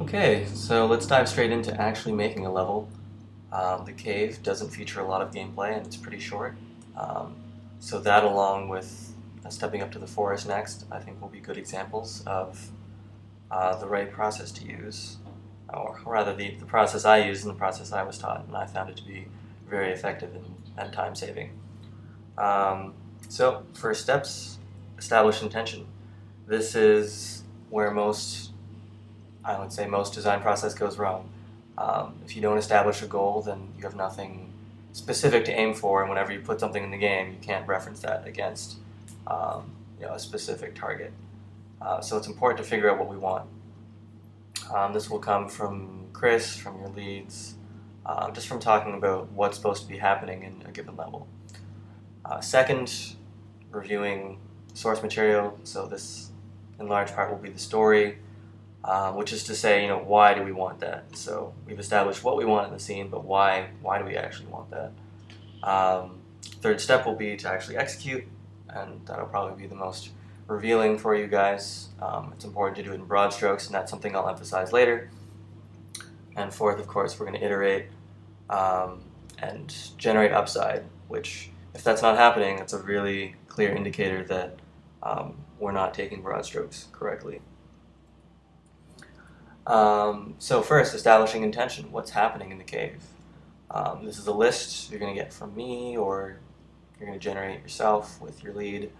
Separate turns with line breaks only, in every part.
Okay, so let's dive straight into actually making a level. The cave doesn't feature a lot of gameplay and it's pretty short. Um, so that along with stepping up to the forest next, I think will be good examples of the right process to use. Or rather the process I used and the process I was taught, and I found it to be very effective and time saving. Um, so first steps, establish intention. This is where I would say most design process goes wrong. If you don't establish a goal, then you have nothing specific to aim for, and whenever you put something in the game, you can't reference that against a specific target. So it's important to figure out what we want. This will come from Chris, from your leads, just from talking about what's supposed to be happening in a given level. Second, reviewing source material. So this, in large part, will be the story, which is to say, why do we want that? So we've established what we want in the scene, but why do we actually want that? Third step will be to actually execute, and that'll probably be the most revealing for you guys. It's important to do it in broad strokes, and that's something I'll emphasize later. And fourth, of course, we're going to iterate and generate upside, which, if that's not happening, it's a really clear indicator that we're not taking broad strokes correctly. So first, establishing intention. What's happening in the cave? This is a list you're going to get from me, or you're going to generate yourself with your lead.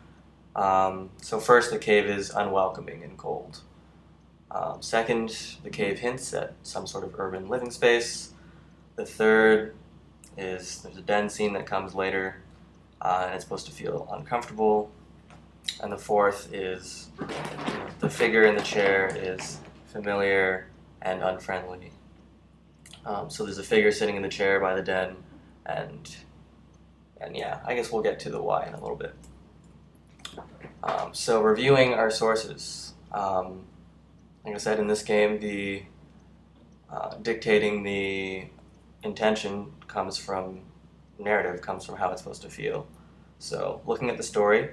So first, the cave is unwelcoming and cold. Second, the cave hints at some sort of urban living space. The third is there's a den scene that comes later, and it's supposed to feel uncomfortable. And the fourth is the figure in the chair is familiar and unfriendly. So there's a figure sitting in the chair by the den, and yeah, I guess we'll get to the why in a little bit. So reviewing our sources. Like I said, in this game, the dictating the intention comes from narrative, comes from how it's supposed to feel. So looking at the story,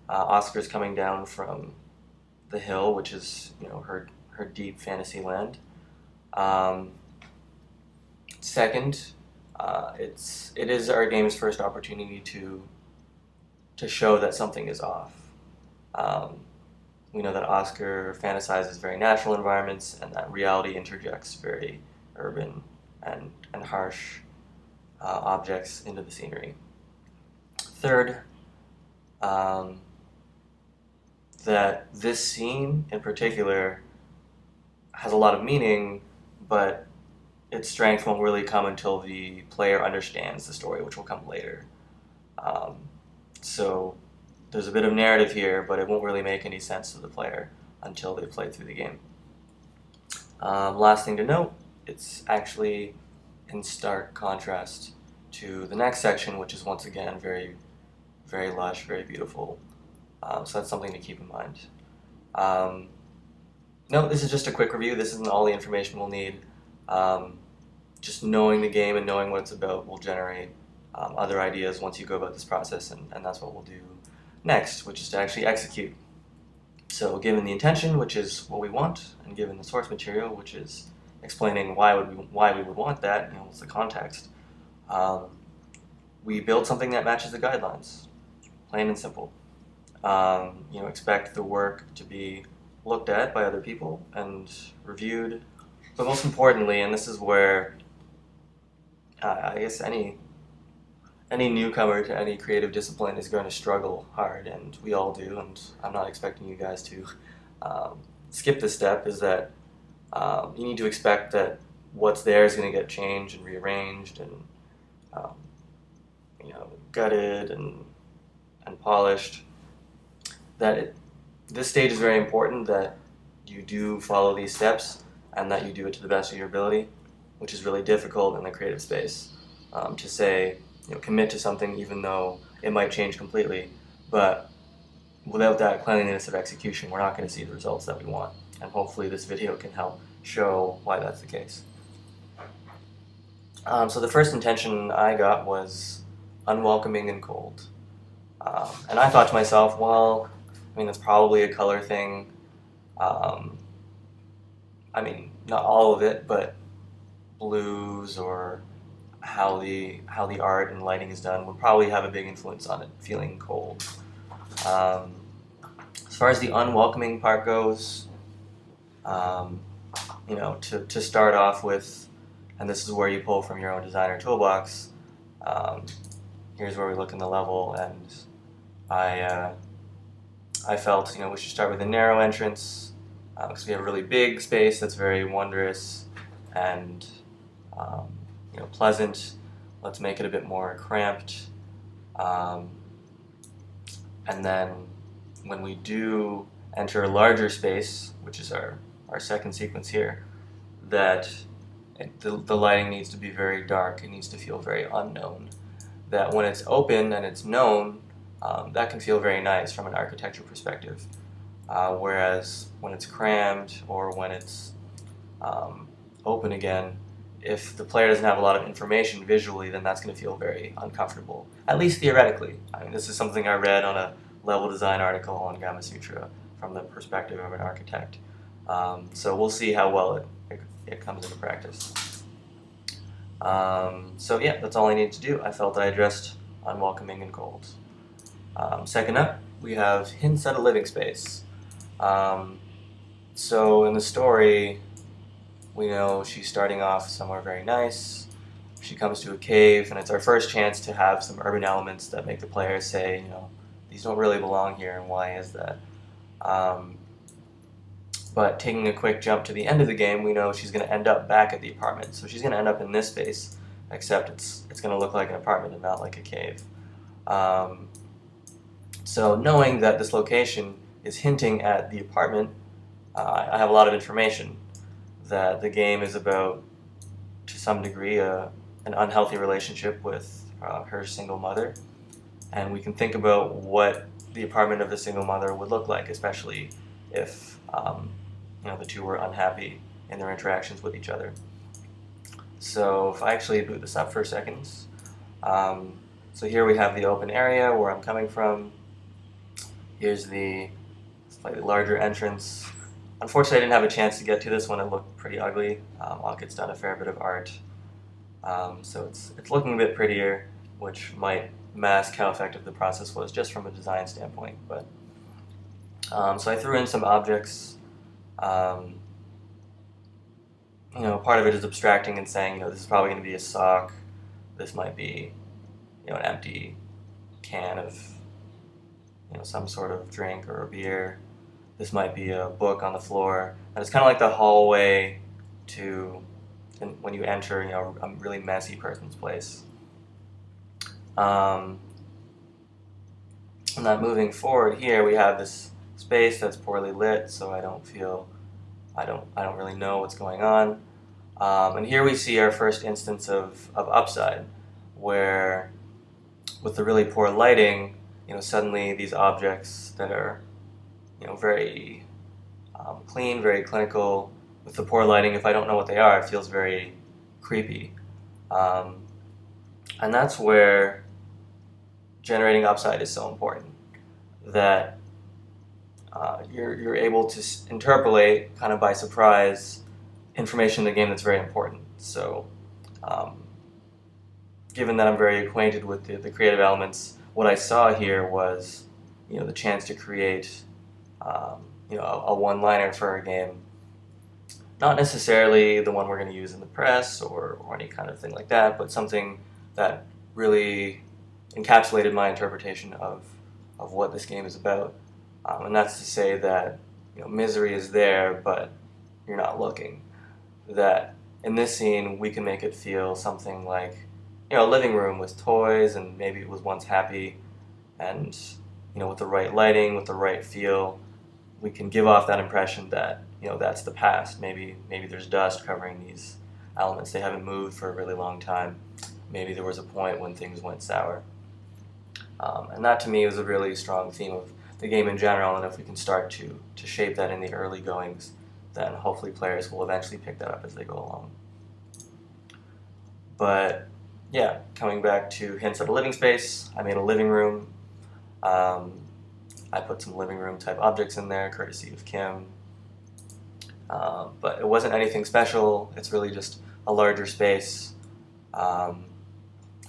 Oscar's coming down from the hill, which is her deep fantasy land. Second, it is our game's first opportunity to show that something is off. We know that Oscar fantasizes very natural environments, and that reality interjects very urban and harsh objects into the scenery. Third, that this scene in particular has a lot of meaning, but its strength won't really come until the player understands the story, which will come later. So there's a bit of narrative here, but it won't really make any sense to the player until they've played through the game. Last thing to note, it's actually in stark contrast to the next section, which is once again very, very lush, very beautiful. So that's something to keep in mind. No, this is just a quick review. This isn't all the information we'll need. Just knowing the game and knowing what it's about will generate other ideas once you go about this process, and that's what we'll do next, which is to actually execute. So given the intention, which is what we want, and given the source material, which is explaining why we would want that, what's the context, we build something that matches the guidelines, plain and simple. Expect the work to be looked at by other people and reviewed, but most importantly, and this is where I guess any newcomer to any creative discipline is going to struggle hard, and we all do, and I'm not expecting you guys to skip this step, is that you need to expect that what's there is going to get changed and rearranged and gutted and polished. This stage is very important, that you do follow these steps and that you do it to the best of your ability, which is really difficult in the creative space, to say, commit to something even though it might change completely, but without that cleanliness of execution, we're not going to see the results that we want, and hopefully this video can help show why that's the case. So the first intention I got was unwelcoming and cold. And I thought to myself, well, that's probably a color thing. I mean, not all of it, but blues or how the art and lighting is done would probably have a big influence on it feeling cold. Um, as far as the unwelcoming part goes, um, to start off with, and this is where you pull from your own designer toolbox. Um, Here's where we look in the level, and I I felt we should start with a narrow entrance because we have a really big space that's very wondrous and um, pleasant. Let's make it a bit more cramped, um, and then when we do enter a larger space, which is our second sequence here, that the lighting needs to be very dark. It needs to feel very unknown. That when it's open and it's known, that can feel very nice from an architecture perspective. Whereas when it's crammed or when it's open again, if the player doesn't have a lot of information visually, then that's going to feel very uncomfortable, at least theoretically. I mean, this is something I read on a level design article on Gamasutra from the perspective of an architect. So we'll see how well it comes into practice. So yeah, that's all I needed to do. I felt I addressed unwelcoming and cold. Second up, we have hints at a living space. So in the story, we know she's starting off somewhere very nice. She comes to a cave, and it's our first chance to have some urban elements that make the player say, these don't really belong here, and why is that? But taking a quick jump to the end of the game, we know she's going to end up back at the apartment. So she's going to end up in this space, except it's going to look like an apartment and not like a cave. So knowing that this location is hinting at the apartment, I have a lot of information that the game is about, to some degree, an unhealthy relationship with her single mother. And we can think about what the apartment of the single mother would look like, especially if the two were unhappy in their interactions with each other. So if I actually boot this up for a second, so here we have the open area where I'm coming from. Here's the slightly larger entrance. Unfortunately, I didn't have a chance to get to this one. It looked pretty ugly. Ocket's done a fair bit of art, so it's looking a bit prettier, which might mask how effective the process was just from a design standpoint. But so I threw in some objects. Part of it is abstracting and saying, this is probably going to be a sock. This might be, an empty can of, some sort of drink or a beer. This might be a book on the floor. And it's kind of like the hallway to, when you enter, a really messy person's place. And then moving forward here, we have this space that's poorly lit, so I don't really know what's going on. And here we see our first instance of upside, where with the really poor lighting, suddenly these objects that are, very clean, very clinical, with the poor lighting, if I don't know what they are, it feels very creepy. And that's where generating upside is so important, that you're able to interpolate, kind of by surprise, information in the game that's very important. So given that I'm very acquainted with the creative elements, what I saw here was the chance to create a one-liner for our game. Not necessarily the one we're going to use in the press or any kind of thing like that, but something that really encapsulated my interpretation of what this game is about. And that's to say that misery is there, but you're not looking. That in this scene, we can make it feel something like a living room with toys, and maybe it was once happy, and with the right lighting, with the right feel, we can give off that impression that that's the past. Maybe there's dust covering these elements. They haven't moved for a really long time. Maybe there was a point when things went sour. And that to me was a really strong theme of the game in general, and if we can start to shape that in the early goings, then hopefully players will eventually pick that up as they go along. But yeah, coming back to hints at a living space, I made a living room. I put some living room type objects in there, courtesy of Kim. But it wasn't anything special. It's really just a larger space. Um,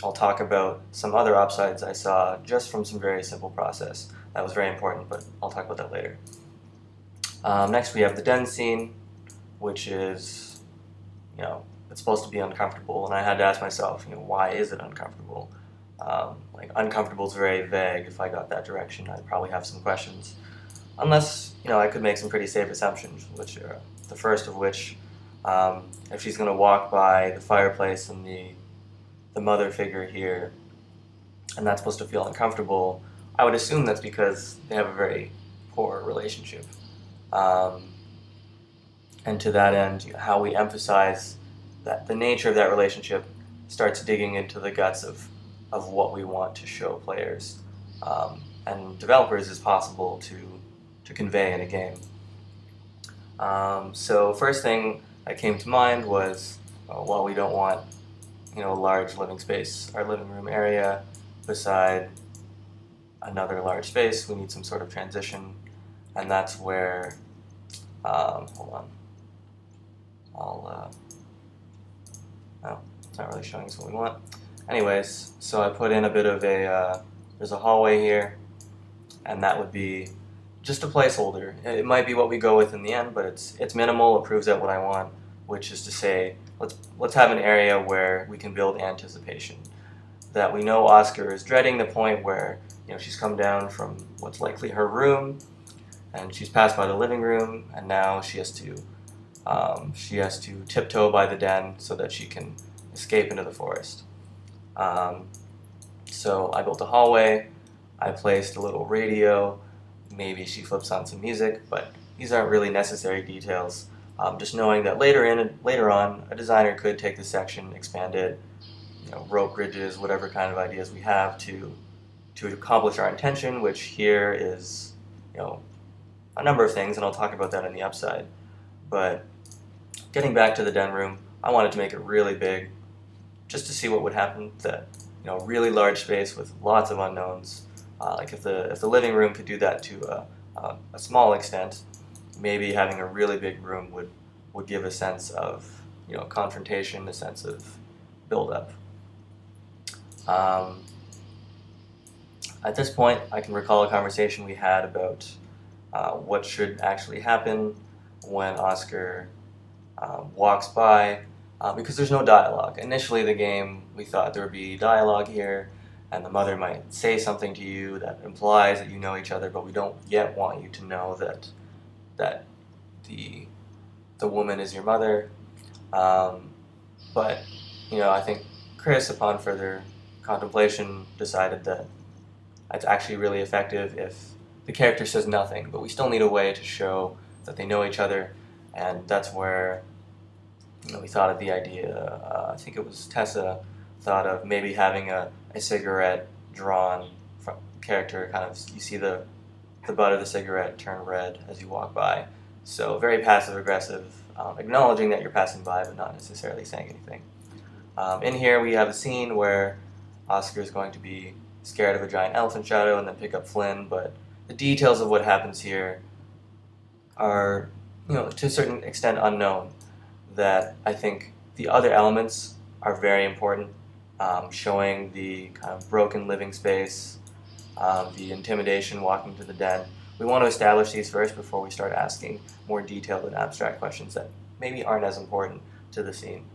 I'll talk about some other upsides I saw just from some very simple process. That was very important, but I'll talk about that later. Next, we have the den scene, which is, it's supposed to be uncomfortable, and I had to ask myself, why is it uncomfortable? Like, uncomfortable is very vague. If I got that direction, I'd probably have some questions. Unless, I could make some pretty safe assumptions, which are the first of which, if she's going to walk by the fireplace and the mother figure here, and that's supposed to feel uncomfortable, I would assume that's because they have a very poor relationship. And to that end, how we emphasize that the nature of that relationship starts digging into the guts of what we want to show players and developers is possible to convey in a game. So first thing that came to mind was, while we don't want a large living space, our living room area beside another large space, we need some sort of transition, and that's where, hold on, no, it's not really showing us what we want. Anyways, so I put in a bit of there's a hallway here, and that would be just a placeholder. It might be what we go with in the end, but it's minimal. It proves out what I want, which is to say, let's have an area where we can build anticipation. That we know Oscar is dreading the point where she's come down from what's likely her room, and she's passed by the living room, and now she has to tiptoe by the den so that she can escape into the forest. So I built a hallway. I placed a little radio. Maybe she flips on some music, but these aren't really necessary details. Just knowing that later on, a designer could take this section, expand it, rope bridges, whatever kind of ideas we have to accomplish our intention, which here is, a number of things, and I'll talk about that in the upside. But getting back to the den room, I wanted to make it really big, just to see what would happen. That really large space with lots of unknowns. Like if the living room could do that to a small extent, maybe having a really big room would give a sense of confrontation, a sense of build-up. At this point, I can recall a conversation we had about what should actually happen when Oscar walks by, because there's no dialogue. Initially, the game, we thought there would be dialogue here, and the mother might say something to you that implies that you know each other, but we don't yet want you to know that the woman is your mother. But I think Chris, upon further contemplation, decided that it's actually really effective if the character says nothing, but we still need a way to show that they know each other, and that's where we thought of the idea. I think it was Tessa thought of maybe having a cigarette drawn from character. Kind of, you see the butt of the cigarette turn red as you walk by. So very passive aggressive, acknowledging that you're passing by, but not necessarily saying anything. In here we have a scene where Oscar is going to be scared of a giant elephant shadow and then pick up Flynn, but the details of what happens here are, to a certain extent unknown. That I think the other elements are very important, showing the kind of broken living space, the intimidation walking to the den. We want to establish these first before we start asking more detailed and abstract questions that maybe aren't as important to the scene.